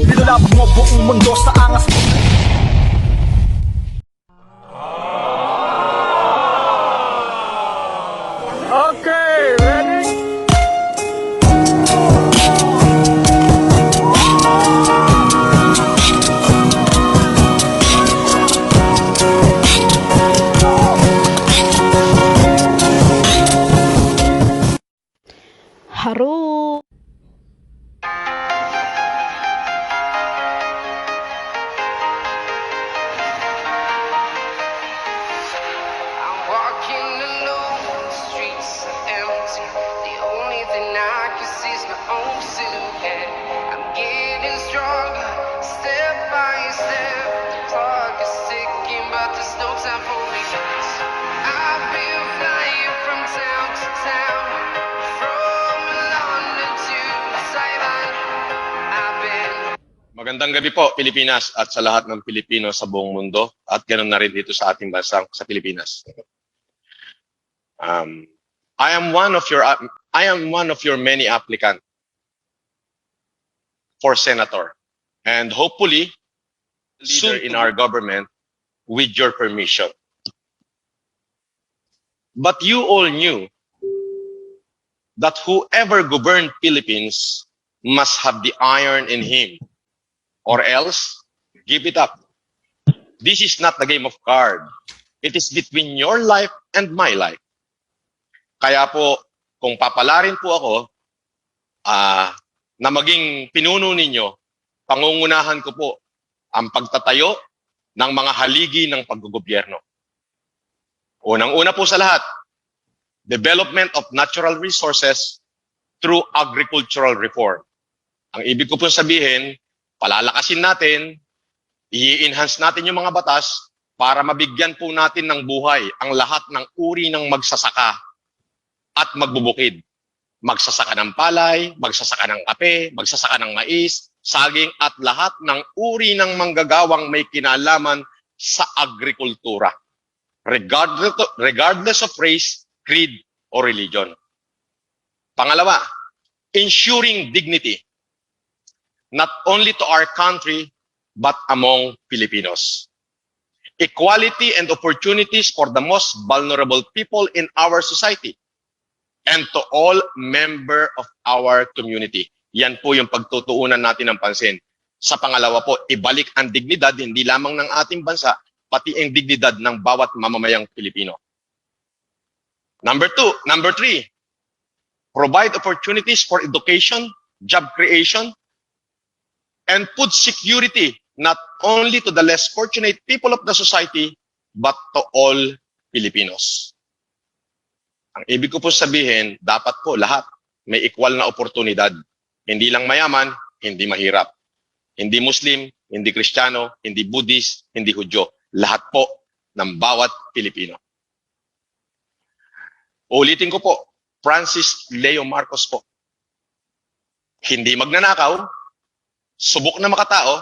Nilolab mo buong mundo sa angas. Okay, ready? Haru. I'm walking alone, the streets are empty. The only thing I can see is my own silhouette. I'm getting stronger, step by step. Clock is ticking, but there's no time for regrets. I've been flying from town to town, from London to Taiwan. I've been Magandang gabi po, Pilipinas, at sa lahat ng Pilipino sa buong mundo, at ganoon na rin dito sa ating bansa, sa Pilipinas. I am one of your many applicants for senator, and hopefully leader in our government with your permission. But you all knew that whoever governed Philippines must have the iron in him, or else give it up. This is not the game of card. It is between your life and my life. Kaya po, kung papalarin po ako na maging pinuno ninyo, pangungunahan ko po ang pagtatayo ng mga haligi ng paggogobyerno. Unang-una po sa lahat, development of natural resources through agricultural reform. Ang ibig ko po sabihin, palalakasin natin, i-enhance natin yung mga batas para mabigyan po natin ng buhay ang lahat ng uri ng magsasaka at magbubukid. Magsasaka ng palay, magsasaka ng kape, magsasaka ng mais, saging at lahat ng uri ng manggagawang may kinalaman sa agrikultura, regardless of race, creed, or religion. Pangalawa, ensuring dignity, not only to our country, but among Filipinos. Equality and opportunities for the most vulnerable people in our society and to all member of our community. Yan po yung pagtutuunan natin ng pansin. Sa pangalawa po, ibalik ang dignidad hindi lamang ng ating bansa, pati ang dignidad ng bawat mamamayang Pilipino. Number three, provide opportunities for education, job creation, and food security, not only to the less fortunate people of the society, but to all Filipinos. Ang ibig ko po sabihin, dapat po lahat may equal na oportunidad. Hindi lang mayaman, hindi mahirap. Hindi Muslim, hindi Kristiyano, hindi Buddhist, hindi Hudyo. Lahat po ng bawat Pilipino. Ulitin ko po, Francis Leo Marcos po. Hindi magnanakaw, subok na makatao,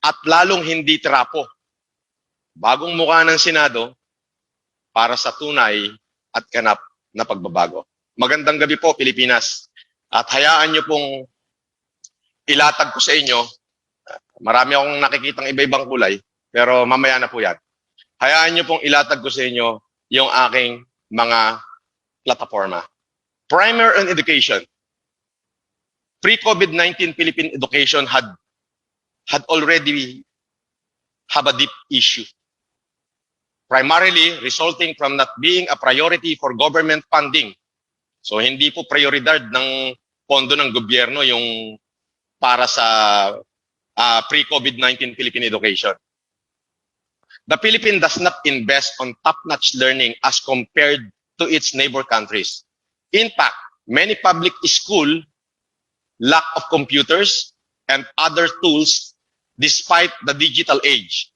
at lalong hindi trapo. Bagong mukha ng Senado para sa tunay at ganap na pagbabago. Magandang gabi po, Pilipinas. At hayaan nyo pong ilatag ko sa inyo. Marami akong nakikitang iba-ibang kulay, pero mamaya na po yan. Hayaan nyo pong ilatag ko sa inyo yung aking mga plataforma. Primer and education. Pre-COVID-19 Philippine education had already have a deep issue. Primarily resulting from not being a priority for government funding. So hindi po prioridad ng pondo ng gobyerno yung para sa pre-COVID-19 Philippine education. The Philippines does not invest on top-notch learning as compared to its neighbor countries. In fact, many public schools lack of computers and other tools despite the digital age.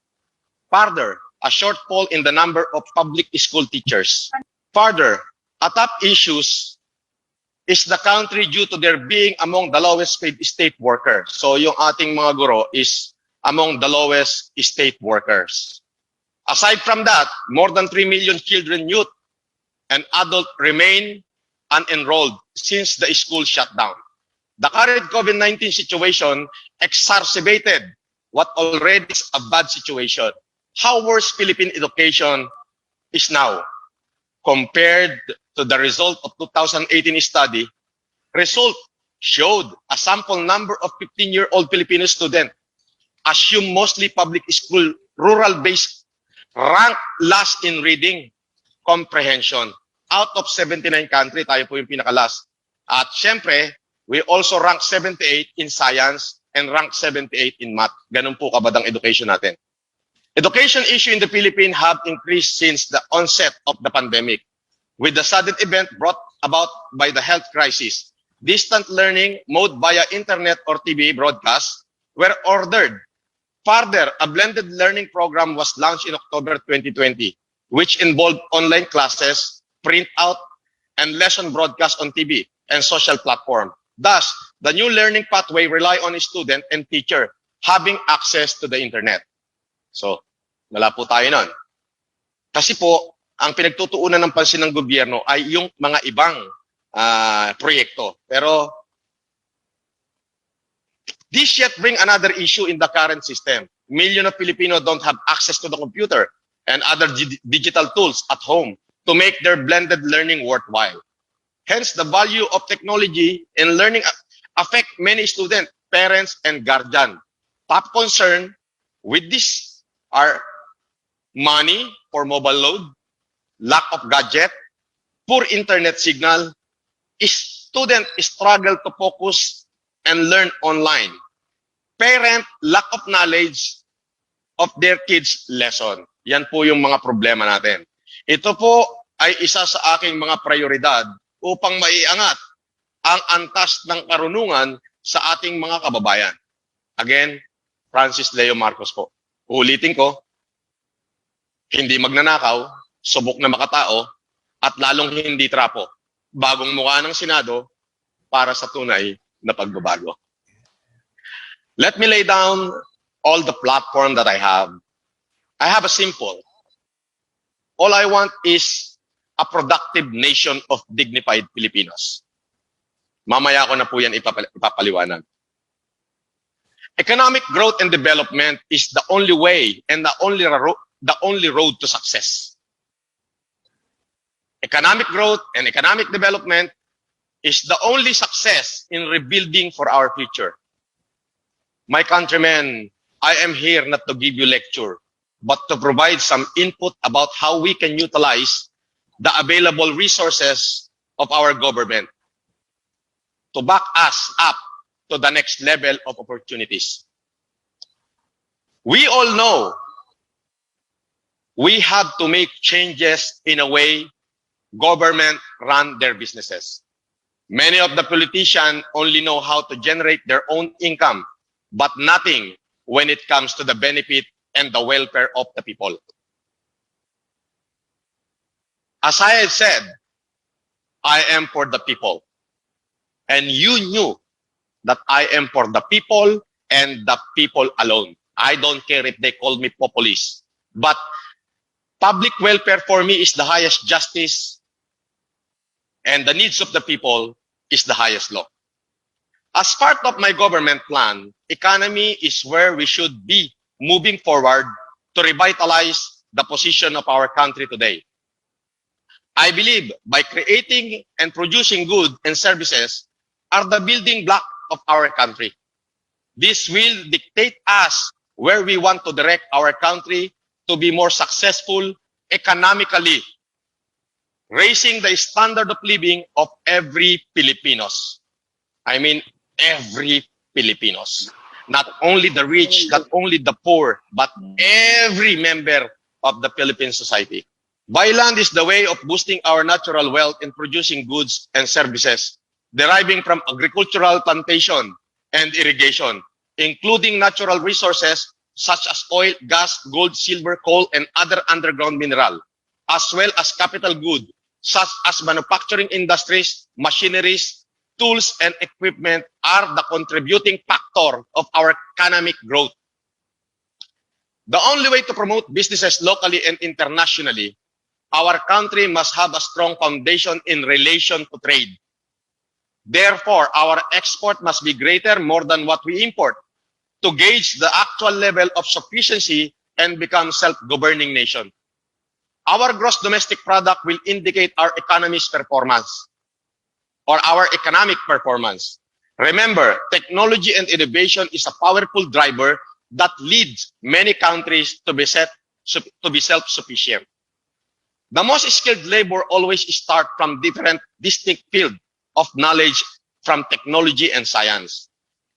Further, a shortfall in the number of public school teachers. Further, a top issue is the country due to their being among the lowest paid state workers. So yung ating mga guro is among the lowest state workers. Aside from that, more than 3 million children youth and adults remain unenrolled since the school shut down. The current COVID-19 situation exacerbated what already is a bad situation. How worse Philippine education is now compared to the result of 2018 study. Result showed a sample number of 15-year-old Filipino students, assumed mostly public school, rural-based, ranked last in reading comprehension. Out of 79 country, tayo po yung pinakalas. At syempre, we also rank 78 in science and rank 78 in math. Ganun po kabadang education natin. Education issue in the Philippines have increased since the onset of the pandemic. With the sudden event brought about by the health crisis, distant learning mode via internet or TV broadcast were ordered. Further, a blended learning program was launched in October 2020, which involved online classes, printout, and lesson broadcast on TV and social platform. Thus, the new learning pathway rely on a student and teacher having access to the internet. So, wala po tayo nun. Kasi po, ang pinagtutuunan ng pansin ng gobyerno ay yung mga ibang proyekto. Pero, this yet bring another issue in the current system. Millions of Filipinos don't have access to the computer and other digital tools at home to make their blended learning worthwhile. Hence, the value of technology in learning affect many students, parents, and guardians. Top concern with this are money for mobile load, lack of gadget, poor internet signal, student struggle to focus and learn online. Parent, lack of knowledge of their kids' lesson. Yan po yung mga problema natin. Ito po ay isa sa aking mga prioridad upang maiangat ang antas ng karunungan sa ating mga kababayan. Again, Francis Leo Marcos po. Ulitin ko, hindi magnanakaw, subok na makatao, at lalong hindi trapo. Bagong mukha ng Senado para sa tunay na pagbabago. Let me lay down all the platform that I have. I have a simple. All I want is a productive nation of dignified Filipinos. Mamaya ko na po yan ipapaliwanag. Economic growth and development is the only way and the only road to success. Economic growth and economic development is the only success in rebuilding for our future. My countrymen, I am here not to give you lecture, but to provide some input about how we can utilize the available resources of our government to back us up to the next level of opportunities. We all know we have to make changes in a way government run their businesses. Many of the politicians only know how to generate their own income, but nothing when it comes to the benefit and the welfare of the people. As I had said, I am for the people. And you knew that I am for the people and the people alone. I don't care if they call me populist. But public welfare for me is the highest justice, and the needs of the people is the highest law. As part of my government plan, economy is where we should be moving forward to revitalize the position of our country today. I believe by creating and producing goods and services are the building block of our country. This will dictate us where we want to direct our country to be more successful economically, raising the standard of living of every Filipinos. I mean, every Filipinos. Not only the rich, not only the poor, but every member of the Philippine society. Byland is the way of boosting our natural wealth in producing goods and services deriving from agricultural plantation and irrigation, including natural resources such as oil, gas, gold, silver, coal, and other underground mineral, as well as capital goods such as manufacturing industries, machineries, tools, and equipment are the contributing factor of our economic growth. The only way to promote businesses locally and internationally our country must have a strong foundation in relation to trade. Therefore, our export must be greater more than what we import to gauge the actual level of sufficiency and become self-governing nation. Our gross domestic product will indicate our economy's performance or our economic performance. Remember, technology and innovation is a powerful driver that leads many countries to be self-sufficient. The most skilled labor always start from different distinct fields of knowledge from technology and science,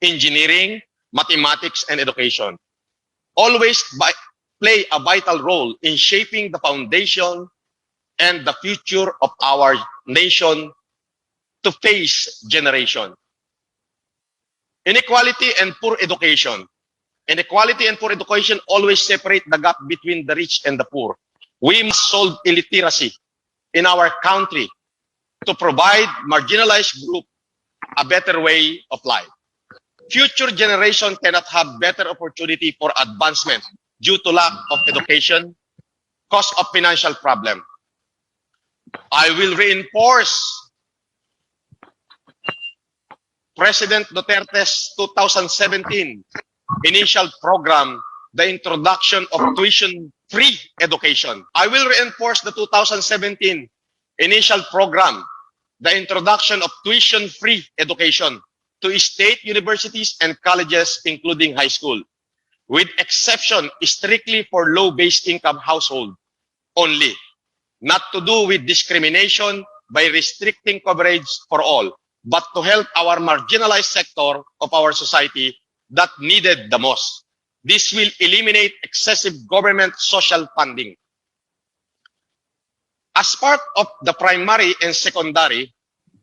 engineering, mathematics, and education. Always play a vital role in shaping the foundation and the future of our nation to face generation. Inequality and poor education. Inequality and poor education always separate the gap between the rich and the poor. We must solve illiteracy in our country to provide marginalized group a better way of life. Future generation cannot have better opportunity for advancement due to lack of education, cause of financial problem. I will reinforce President Duterte's 2017 initial program, the introduction of tuition-free education. I will reinforce the 2017 initial program, the introduction of tuition-free education to state universities and colleges, including high school, with exception strictly for low-based income household only, not to do with discrimination by restricting coverage for all, but to help our marginalized sector of our society that needed the most. This will eliminate excessive government social funding. As part of the primary and secondary,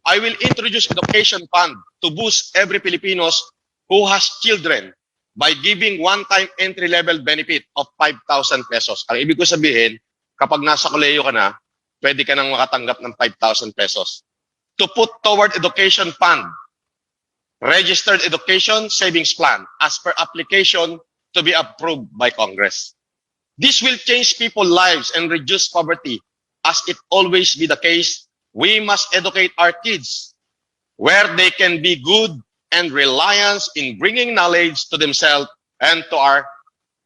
I will introduce education fund to boost every Filipinos who has children by giving one-time entry-level benefit of 5,000 pesos. Ang ibig ko sabihin, kapag nasa kolehiyo ka na, pwede ka nang makatanggap ng 5,000 pesos. To put toward education fund, registered education savings plan as per application to be approved by Congress. This will change people's lives and reduce poverty. As it always be the case, we must educate our kids where they can be good and reliance in bringing knowledge to themselves and to our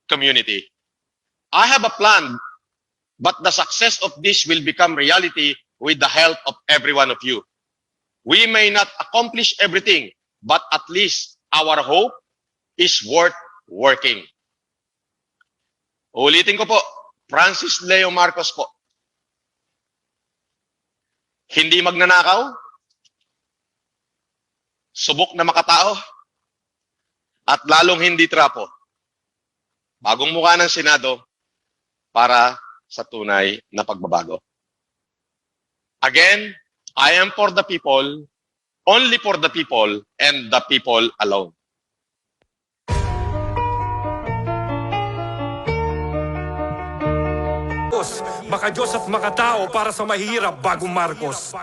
community. I have a plan, but the success of this will become reality with the help of every one of you. We may not accomplish everything, but at least our hope is worth working. Ulitin ko po, Francis Leo Marcos po. Hindi magnanakaw, subok na makatao, at lalong hindi trapo. Bagong mukha ng Senado para sa tunay na pagbabago. Again, I am for the people, only for the people, and the people alone. Maka Diyos at makatao para sa mahirap bagong Marcos.